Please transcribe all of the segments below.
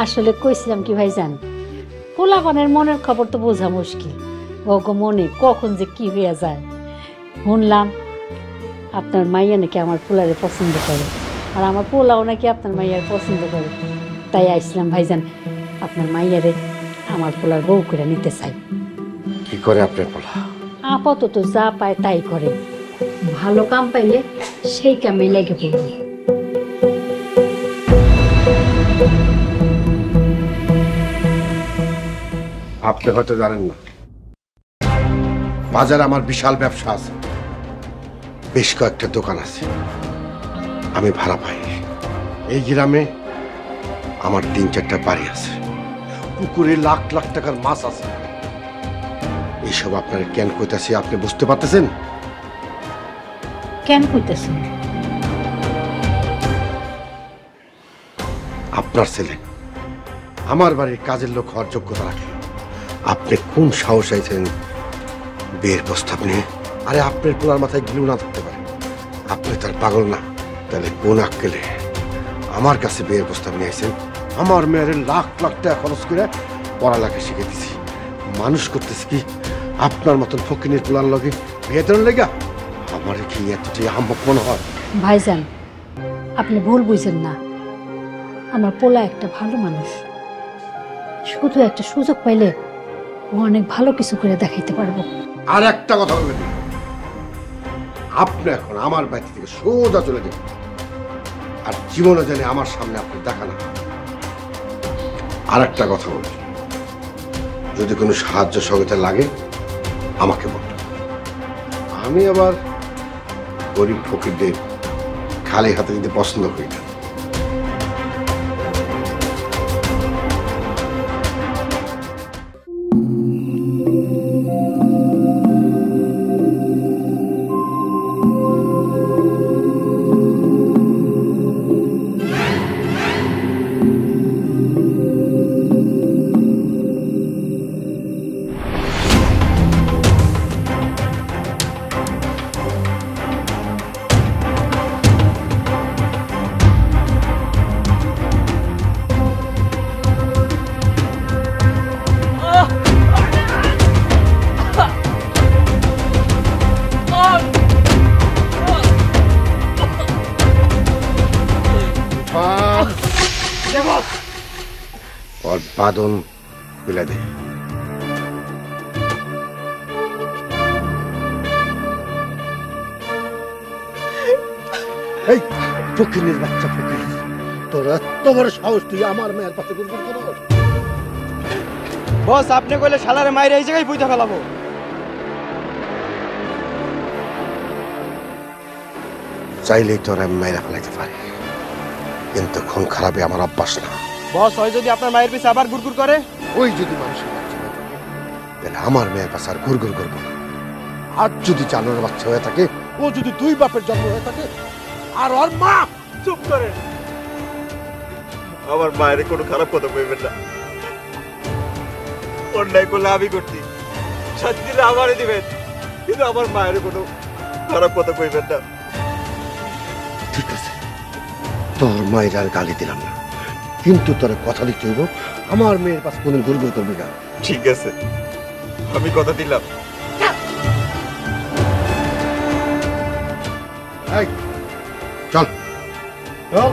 আসলে কইছিলাম কি ভাইজান, পোলাপানের মনের খবর তো বোঝা মুশকিল। ওগো মনে কখন যে কি হইয়া যায়। শুনলাম আপনার মাইয়া নাকি আমার পোলারে পছন্দ করে, আর আমার পোলাও নাকি আপনার মাইয়ার পছন্দ করে। তাই আইছিলাম ভাইজান, আপনার মাইয়ারে আমার পোলার বউ করে নিতে চাই। কি করে আপনার পোলা? আপাতত যা পায় তাই করে, ভালো কাম পাইলে সেই কামে লেগে পড়বে। আপনি হয়তো জানেন না, বাজারে আমার বিশাল ব্যবসা আছে, বেশ কয়েকটা দোকান আছে, আমি ভাড়া পাই। এই গ্রামে আমার 3-4টা বাড়ি আছে, পুকুরে লাখ লাখ টাকার মাছ আছে। এইসব আপনার কেন কইতাছি আপনি বুঝতে পারতেছেন? কেন কইতেছেন? আপনার ছেলে আমার বাড়ির কাজের লোক হওয়ার যোগ্যতা রাখে, আপনি কোন সাহস আইছেন বিয়ের প্রস্তাব নিয়ে? আরে আপনার পোলার মাথায় গিলু না থাকতে পারে, আপনি তার পাগল না? তাহলে কোন আক্কেলে আমার কাছে বিয়ের প্রস্তাব নিয়ে আইছেন? আমার মেয়ের লাখ লাখ টাকা খরচ করে পড়ালেখা শিখে দিছি, মানুষ করতেছি কি আপনার মতন ফকিনের পোলার লগে বিয়ে দেওয়ার লেগা? আমার কি এতটাই আহম্মক মনে হয়? ভাইজান আপনি ভুল বুঝেন না, আমার পোলা একটা ভালো মানুষ, শুধু একটা সুযোগ পাইলে ও অনেক ভালো কিছু করে দেখাইতে পারবো। আর একটা কথা বলবেন, আপনি এখন আমার বাড়ি থেকে সোজা চলে যাবেন, আর জীবনে জানি আমার সামনে আপনি দেখা না। আর একটা কথা বলছি, যদি কোনো সাহায্য সহযোগিতা লাগে আমাকে বলবেন। আমি আবার গরিব ফকিরদের খালি হাতে দিতে পছন্দ করি না। और बादन मिला दे। এই ফকিরের বাচ্চা ফকির, তোর এত বড় সাহস তুই আমার মেয়ের পাশে গুনগুন করস? বস আপনি কইলে শালারে মাইরে এই জায়গায় পুইতা ফেলাবো। চাইলেই তোর আমি মাইরা ফেলাইতে পারি, কিন্তু খুন খারাপে আমার অভ্যাস না। বস হয় যদি আপনার মায়ের পিছে আবার গুড়গুড় করে? ওই যদি মানুষের বাচ্চা হয়ে থাকে তাহলে আমার মেয়ের পাশে আর গুড়গুড় করবো না। আর যদি জানোয়ার বাচ্চা হয়ে থাকে, ও যদি দুই বাপের জন্ম হয়ে থাকে, আর ওর মা। চুপ করেন, আমার মায়ের কোনো খারাপ কথা কইবেন না। অন্যায় করলে আমি করছি, শাস্তি আমারে দিবেন, কিন্তু আমার মায়ের কোনো খারাপ কথা কইবেন না। ঠিক আছে, তোর মায়ের আর গালি দিলাম না, কিন্তু তোর কথা দিতে হইব আমার মেয়ের পাশে কোনদিন গুড়গুড় করবি না। ঠিক আছে, আমি কথা দিলাম। এই চল চল।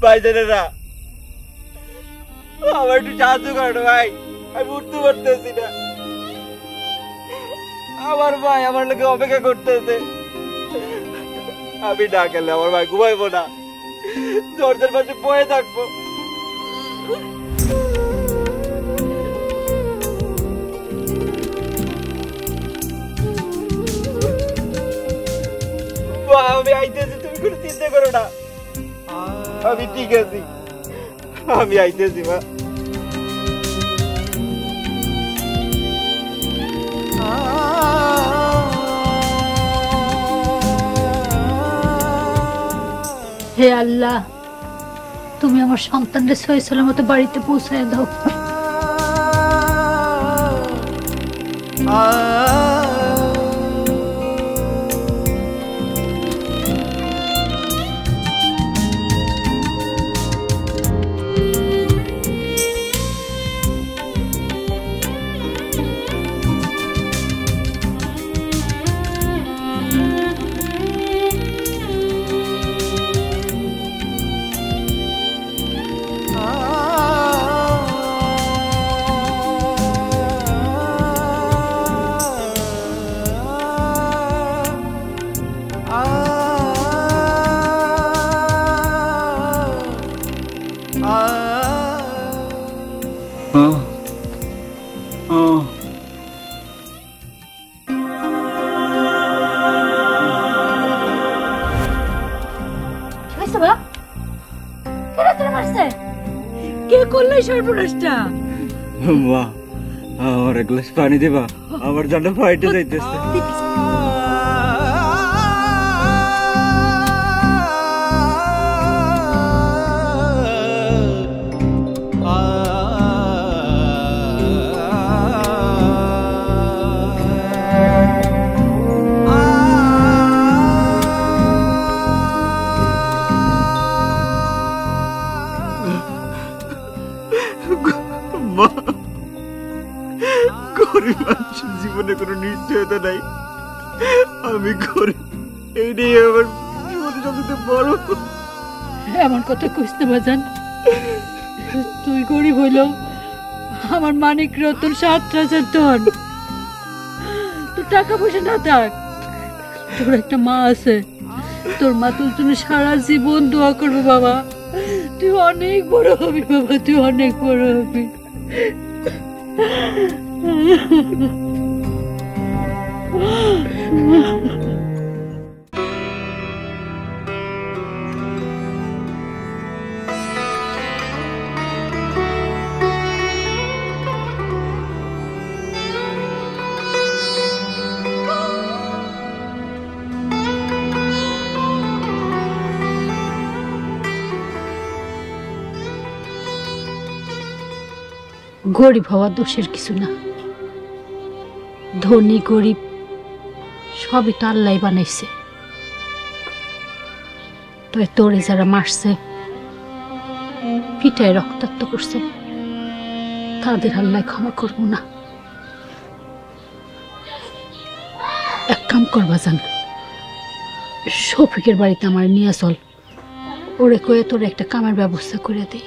ভাইজানেরা আমার একটু সাহায্য করো ভাই, আমি উঠতে পারতেছি না। আমার ভাই আমার লোকে অপেক্ষা করতেছে, আমি না গেলে আমার ভাই ঘুমাইবো না, দরজার পাশে বয়ে থাকবো। আমি আইতেছি, তুমি কোনো চিন্তা করো না, আমি ঠিক আছি, আমি আইতেছি মা। হে আল্লাহ, তুমি আমার সন্তানদের সহি সালামতে বাড়িতে পৌঁছায় দাও। কে করলে সর্বনাশটা? মা, আমার এক গ্লাস পানি দেবা, আমার জানটা ফাইটে যাইতেছে। গরিব মানুষের জীবনে কোনো নিশ্চয়তা নাই। আমি গরিব, এইটাই আমার জীবনে সবচেয়ে বড়। এমন কথা কইস না বাজান, তুই গরিব হইল আমার মানিক রতন 7 রাজার ধন। তোর টাকা পয়সা না থাক, তোর একটা মা আছে, তোর মা তোর জন্য সারা জীবন দোয়া করবে বাবা। তুই অনেক বড় হবি বাবা, তুই অনেক বড় হবি। গরিব হওয়া দোষের কিছু না, ধনী গরিব সবই তো আল্লাহ বানাইছে। তবে তোরে যারা মারছে, পিঠায় রক্তাক্ত করছে, তাদের আল্লাহ ক্ষমা করবো না। এক কাম করবা যান, শফিকের বাড়িতে আমার নিয়ে চল, ওরে কয়ে তোর একটা কামের ব্যবস্থা করে দেই।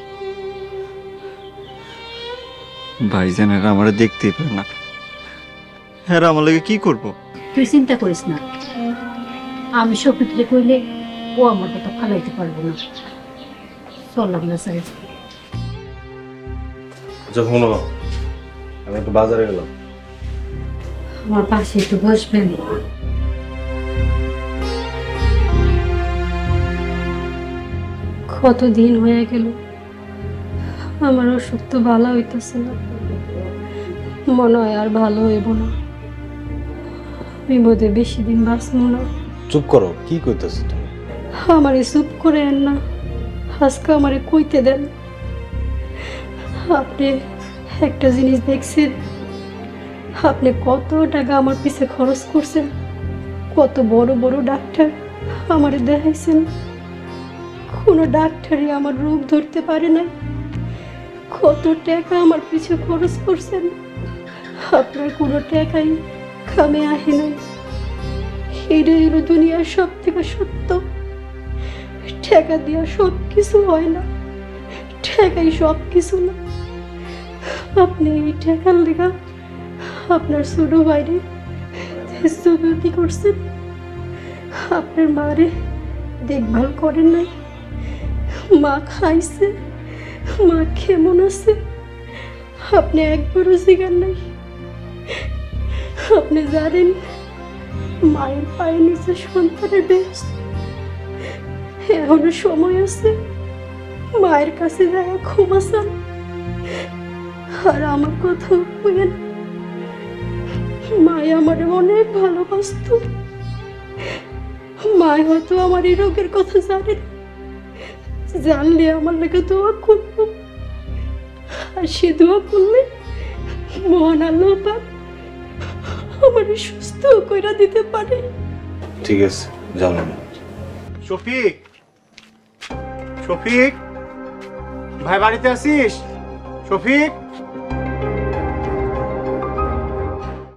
ভাইজানেরা আমার দেখতেই পারে না, হ্যাঁ আমার লাগে কি করবো? তুই চিন্তা করিস না, আমি শফিকরে কইলে ও আমার কথা ফালাইতে পারবো না। চল আমরা যাই। যখন আমি একটু বাজারে গেলাম, আমার পাশে একটু বসবেন? কতদিন হয়ে গেল আমার অসুখ তো ভালো হইতেছে না, মনে হয় আর ভালো হইব না। আমি বোধে বেশি দিন বাঁচবো না। চুপ করো, কি কইতেছো তুমি? আমারে চুপ করে না, আজকে আমারে কইতে দেন। আপনি একটা জিনিস দেখছেন, আপনি কত টাকা আমার পিছে খরচ করছেন, কত বড় বড় ডাক্তার আমারে দেখাইছেন, কোনো ডাক্তারই আমার রোগ ধরতে পারে না। কত টাকা আমার পিছে খরচ করছেন, আপনার কোনো টাকাই কামে আহে নাই। এটাই হলো দুনিয়ার সব থেকে সত্য। টাকা দিয়া সব কিছু হয় না, টাকাই সব কিছু না। আপনি এই টাকার লেগা আপনার ছোট ভাইরে কি করছেন, আপনার মারে দেখভাল করেন নাই। মা খাইছে, মা কেমন আছে আপনি একবারও জিজ্ঞান নাই। আপনি জানেন মায়ের পায়ের নিচে সন্তানের বেশ এখনো সময় আছে, মায়ের কাছে যায় ক্ষমা চান। আর আমার কথা বলেন, মায় আমার অনেক ভালোবাসত। মায় হয়তো আমার এই রোগের কথা জানেন, জানলে আমার লেগে দোয়া করব। আর সে দোয়া করলে মহান আল্লাহ পাক আমার সুস্থ কইরা দিতে পারে। ঠিক আছে, জানো। শফিক, শফিক ভাই বাড়িতে আছিস? শফিক